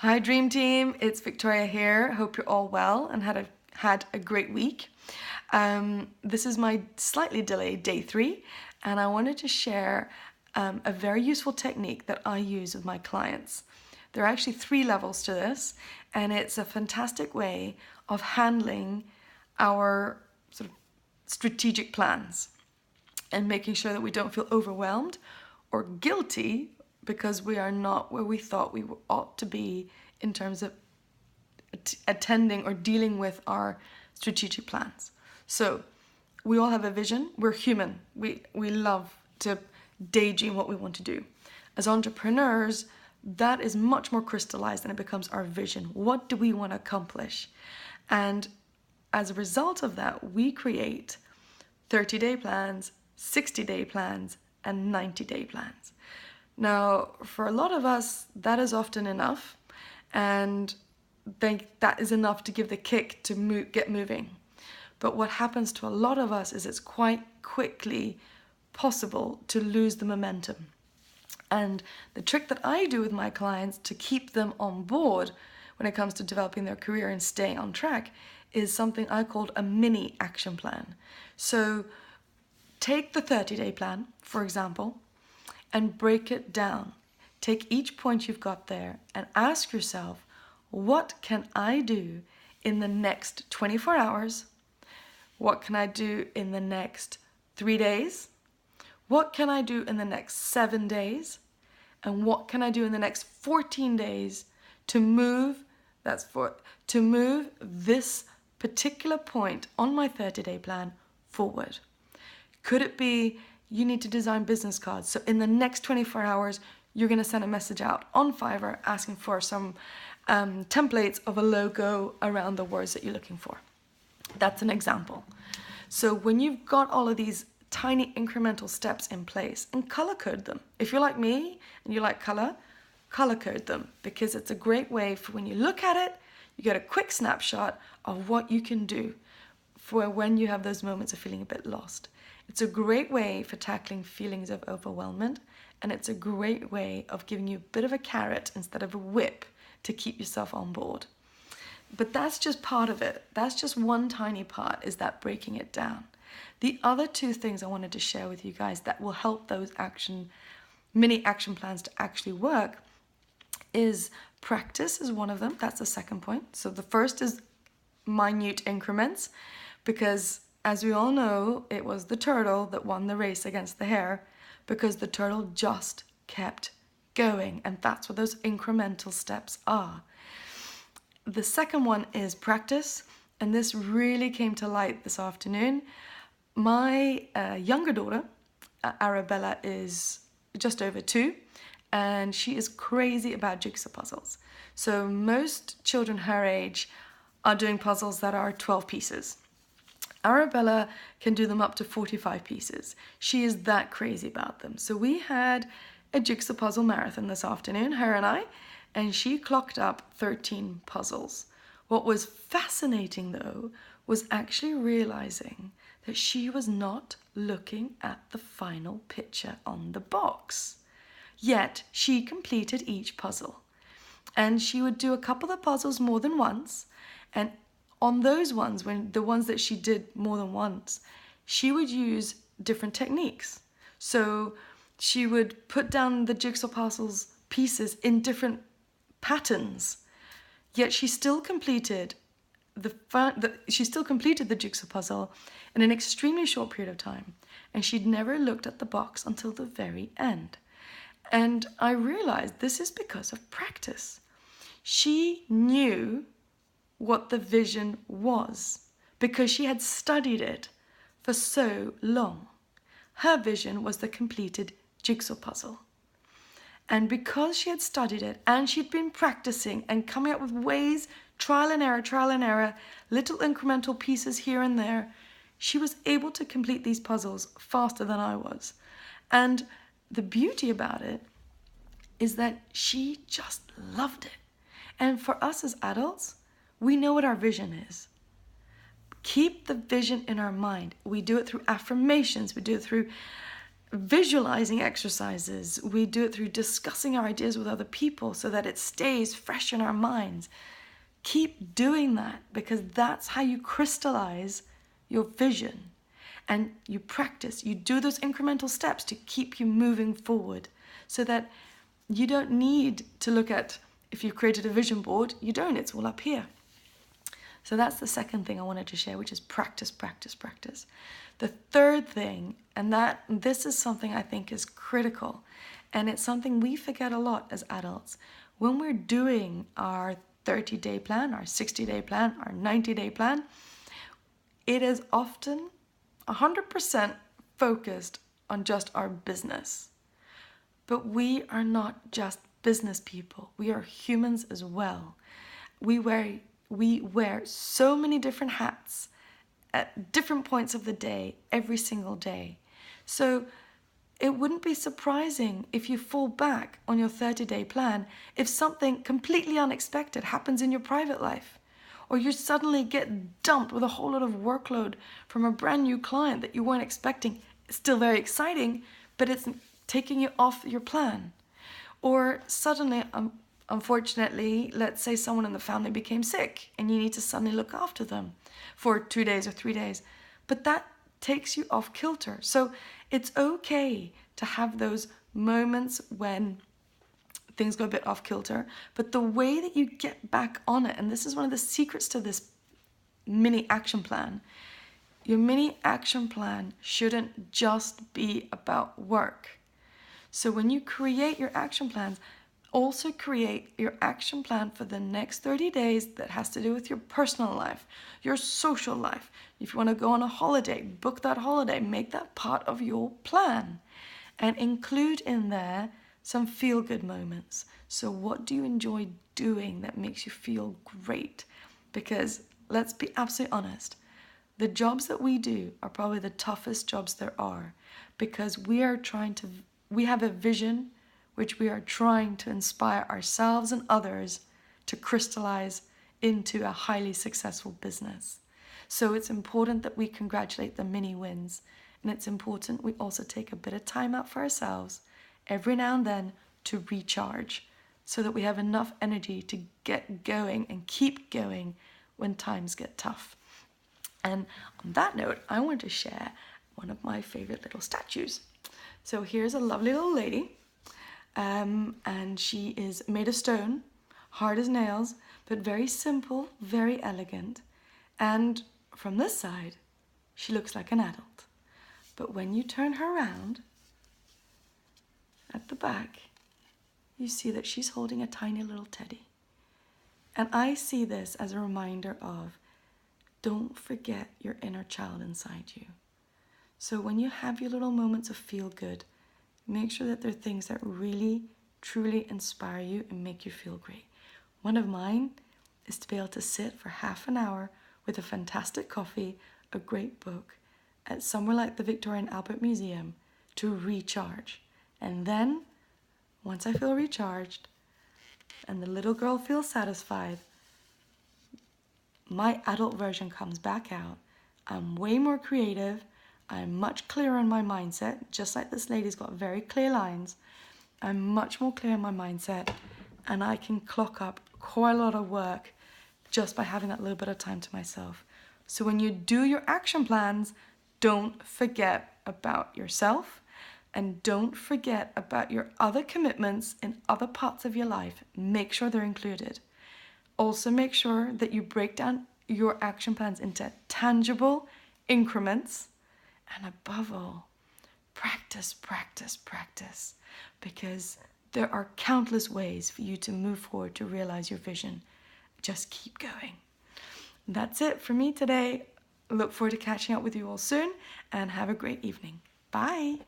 Hi Dream Team, it's Victoria here. Hope you're all well and had a great week. This is my slightly delayed day 3, and I wanted to share a very useful technique that I use with my clients. There are actually 3 levels to this, and it's a fantastic way of handling our sort of strategic plans and making sure that we don't feel overwhelmed or guilty because we are not where we thought we ought to be in terms of attending or dealing with our strategic plans. So we all have a vision. We're human. We love to daydream what we want to do. As entrepreneurs, that is much more crystallized and it becomes our vision. What do we want to accomplish? And as a result of that, we create 30-day plans, 60-day plans, and 90-day plans. Now, for a lot of us, that is often enough, and that is enough to give the kick to get moving. But what happens to a lot of us is it's quite quickly possible to lose the momentum. And the trick that I do with my clients to keep them on board when it comes to developing their career and staying on track is something I called a mini action plan. So take the 30-day plan, for example, and break it down. Take each point you've got there and ask yourself, what can I do in the next 24 hours? What can I do in the next 3 days? What can I do in the next 7 days? And what can I do in the next 14 days to move this particular point on my 30-day plan forward? Could it be you need to design business cards? So in the next 24 hours, you're going to send a message out on Fiverr asking for some templates of a logo around the words that you're looking for. That's an example. So when you've got all of these tiny incremental steps in place, and color code them. If you're like me and you like color code them, because it's a great way for when you look at it, you get a quick snapshot of what you can do for when you have those moments of feeling a bit lost. It's a great way for tackling feelings of overwhelmment, and it's a great way of giving you a bit of a carrot instead of a whip to keep yourself on board. But that's just part of it. That's just one tiny part, is that breaking it down. The other 2 things I wanted to share with you guys that will help those mini action plans to actually work is practice is one of them. That's the second point. So the first is minute increments, because as we all know, it was the turtle that won the race against the hare, because the turtle just kept going, and that's what those incremental steps are. The second one is practice, and this really came to light this afternoon. My younger daughter, Arabella, is just over 2, and she is crazy about jigsaw puzzles. So most children her age are doing puzzles that are 12 pieces. Arabella can do them up to 45 pieces. She is that crazy about them. So we had a jigsaw puzzle marathon this afternoon, her and I, and she clocked up 13 puzzles. What was fascinating, though, was actually realizing that she was not looking at the final picture on the box. Yet she completed each puzzle. And she would do a couple of puzzles more than once, and on those ones, the ones that she did more than once, she would use different techniques. So she would put down the jigsaw puzzles pieces in different patterns, yet she still completed the jigsaw puzzle in an extremely short period of time, and she'd never looked at the box until the very end. And I realized this is because of practice. She knew what the vision was because she had studied it for so long. Her vision was the completed jigsaw puzzle. And because she had studied it and she'd been practicing and coming up with ways, trial and error, little incremental pieces here and there, she was able to complete these puzzles faster than I was. And the beauty about it is that she just loved it. And for us as adults, we know what our vision is. Keep the vision in our mind. We do it through affirmations. We do it through visualizing exercises. We do it through discussing our ideas with other people so that it stays fresh in our minds. Keep doing that, because that's how you crystallize your vision. And you practice, you do those incremental steps to keep you moving forward, so that you don't need to look at, if you've created a vision board, you don't, it's all up here. So that's the second thing I wanted to share, which is practice, practice, practice. The third thing, and this is something I think is critical, and it's something we forget a lot as adults. When we're doing our 30-day plan, our 60-day plan, our 90-day plan, it is often 100% focused on just our business. But we are not just business people. We are humans as well. We wear so many different hats at different points of the day, every single day. So it wouldn't be surprising if you fall back on your 30-day plan if something completely unexpected happens in your private life, or you suddenly get dumped with a whole lot of workload from a brand new client that you weren't expecting. It's still very exciting, but it's taking you off your plan. Or suddenly, unfortunately, let's say someone in the family became sick and you need to suddenly look after them for 2 days or 3 days. But that takes you off kilter. So it's okay to have those moments when things go a bit off kilter, but the way that you get back on it, and this is one of the secrets to this mini action plan, your mini action plan shouldn't just be about work. So when you create your action plans, also create your action plan for the next 30 days that has to do with your personal life, your social life. If you want to go on a holiday, book that holiday, make that part of your plan, and include in there some feel-good moments. So what do you enjoy doing that makes you feel great? Because let's be absolutely honest, the jobs that we do are probably the toughest jobs there are, because we have a vision which we are trying to inspire ourselves and others to crystallize into a highly successful business. So it's important that we congratulate the mini wins, and it's important we also take a bit of time out for ourselves every now and then to recharge, so that we have enough energy to get going and keep going when times get tough. And on that note, I want to share one of my favorite little statues. So here's a lovely little lady, and she is made of stone, hard as nails, but very simple, very elegant. And from this side, she looks like an adult. But when you turn her around, at the back, you see that she's holding a tiny little teddy. And I see this as a reminder of, don't forget your inner child inside you. So when you have your little moments of feel good, make sure that they're things that really, truly inspire you and make you feel great. One of mine is to be able to sit for half an hour with a fantastic coffee, a great book, at somewhere like the Victoria and Albert Museum to recharge. And then, once I feel recharged and the little girl feels satisfied, my adult version comes back out. I'm way more creative. I'm much clearer in my mindset, just like this lady's got very clear lines. I'm much more clear in my mindset, and I can clock up quite a lot of work just by having that little bit of time to myself. So when you do your action plans, don't forget about yourself, and don't forget about your other commitments in other parts of your life. Make sure they're included. Also make sure that you break down your action plans into tangible increments. And above all, practice, practice, practice. Because there are countless ways for you to move forward to realize your vision. Just keep going. That's it for me today. Look forward to catching up with you all soon, and have a great evening. Bye.